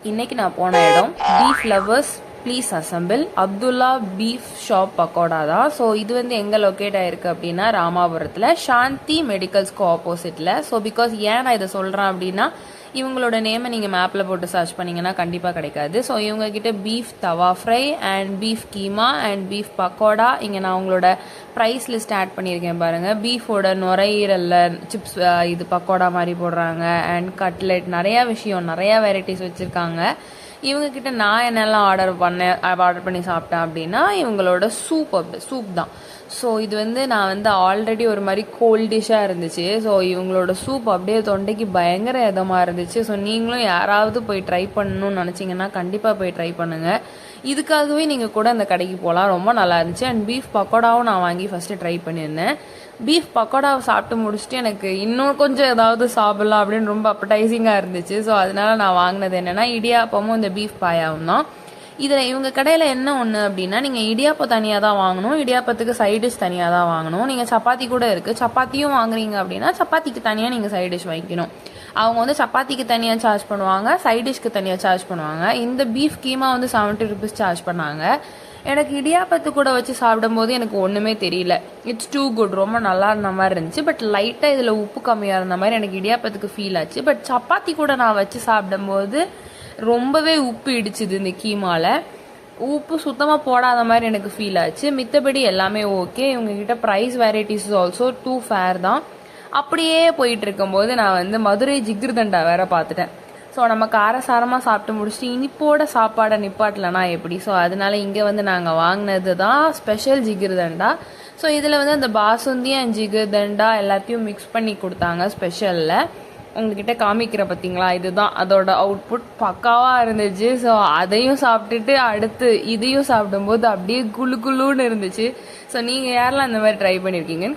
இன்னைக்கு நான் போன இடம் beef lovers please assemble Abdullah beef shop pakoda தான். ஸோ இது வந்து எங்கே லொக்கேட் ஆயிருக்கு அப்படின்னா ராமாபுரத்தில் சாந்தி மெடிக்கல்ஸ்க்கு ஆப்போசிட்டில். ஸோ பிகாஸ் ஏன் நான் இதை சொல்கிறேன் அப்படின்னா இவங்களோட நேமை நீங்கள் மேப்பில் போட்டு சர்ச் பண்ணிங்கன்னா கண்டிப்பாக கிடைக்காது. ஸோ இவங்ககிட்ட பீஃப் தவா fry and beef keema and beef pakoda. இங்கே நான் உங்களோட ப்ரைஸ் லிஸ்ட் ஆட் பண்ணியிருக்கேன் பாருங்கள். பீஃபோட நுரையீரலில் சிப்ஸ் இது பக்கோடா மாதிரி போடுறாங்க அண்ட் கட்லெட், நிறையா விஷயம், நிறையா வெரைட்டிஸ் வச்சுருக்காங்க. இவங்கக்கிட்ட நான் என்னெல்லாம் ஆர்டர் பண்ணி சாப்பிட்டேன் அப்படின்னா இவங்களோட சூப் தான். ஸோ இது வந்து நான் வந்து ஆல்ரெடி ஒரு மாதிரி கோல்டிஷாக இருந்துச்சு. ஸோ இவங்களோட சூப் அப்படியே தொண்டைக்கு பயங்கர இதமாக இருந்துச்சு. ஸோ நீங்களும் யாராவது போய் ட்ரை பண்ணணும்னு நினச்சிங்கன்னா கண்டிப்பாக போய் ட்ரை பண்ணுங்கள். இதுக்காகவே நீங்கள் கூட அந்த கடைக்கு போகலாம். ரொம்ப நல்லா இருந்துச்சு. அண்ட் பீஃப் பக்கோடாவும் நான் வாங்கி ஃபஸ்ட்டு ட்ரை பண்ணியிருந்தேன். பீஃப் பக்கோடாவை சாப்பிட்டு முடிச்சுட்டு எனக்கு இன்னும் கொஞ்சம் ஏதாவது சாப்பிடலாம் அப்படின்னு ரொம்ப அப்படைசிங்காக இருந்துச்சு. ஸோ அதனால நான் வாங்கினது என்னென்னா இடியாப்பமும் இந்த பீஃப் பாயாவும் தான். இதில் இவங்க கடையில் என்ன ஒன்று அப்படின்னா நீங்கள் இடியாப்பம் தனியாக தான் வாங்கணும், இடியாப்பத்துக்கு சைட் டிஷ் தனியாக தான் வாங்கணும். நீங்கள் சப்பாத்தி கூட இருக்குது, சப்பாத்தியும் வாங்குறீங்க அப்படின்னா சப்பாத்திக்கு தனியாக நீங்கள் சைட் டிஷ் வாங்கிக்கணும். அவங்க வந்து சப்பாத்திக்கு தனியாக சார்ஜ் பண்ணுவாங்க, சைட் டிஷ்க்கு தனியாக சார்ஜ் பண்ணுவாங்க. இந்த பீஃப் கீமா வந்து 70 rupees சார்ஜ் பண்ணாங்க. எனக்கு இடியாப்பத்து கூட வச்சு சாப்பிடும்போது எனக்கு ஒன்றுமே தெரியல. இட்ஸ் டூ குட், ரொம்ப நல்லா இருந்த மாதிரி இருந்துச்சு. பட் லைட்டாக இதில் உப்பு கம்மியாக இருந்த மாதிரி எனக்கு இடியாப்பத்துக்கு ஃபீல் ஆச்சு. பட் சப்பாத்தி கூட நான் வச்சு சாப்பிடும்போது ரொம்பவே உப்பு இடிச்சுது. இந்த கீமாவில் உப்பு சுத்தமாக போடாத மாதிரி எனக்கு ஃபீல் ஆச்சு. மித்தபடி எல்லாமே ஓகே. இவங்ககிட்ட price varieties also too fair தான். அப்படியே போயிட்டு இருக்கும்போது நான் வந்து மதுரை ஜிகிர்தண்டா வேற பார்த்துட்டேன். ஸோ நம்ம காரசாரமாக சாப்பிட்டு முடிச்சுட்டு இனிப்போட சாப்பாடை நிப்பாட்டலனா எப்படி? ஸோ அதனால இங்கே வந்து நாங்கள் வாங்கினது தான் ஸ்பெஷல் ஜிகிர்தண்டா. ஸோ இதில் வந்து அந்த பாசுந்தி அண்ட் ஜிகிர்தண்டா எல்லாத்தையும் மிக்ஸ் பண்ணி கொடுத்தாங்க ஸ்பெஷலில். உங்ககிட்ட காமிக்கிற பார்த்தீங்களா, இதுதான் அதோட அவுட்புட். பக்காவாக இருந்துச்சு. ஸோ அதையும் சாப்பிட்டுட்டு அடுத்து இதையும் சாப்பிடும்போது அப்படியே குளு குளுன்னு இருந்துச்சு. ஸோ நீங்கள் யாரெல்லாம் இந்த மாதிரி ட்ரை பண்ணியிருக்கீங்கன்னு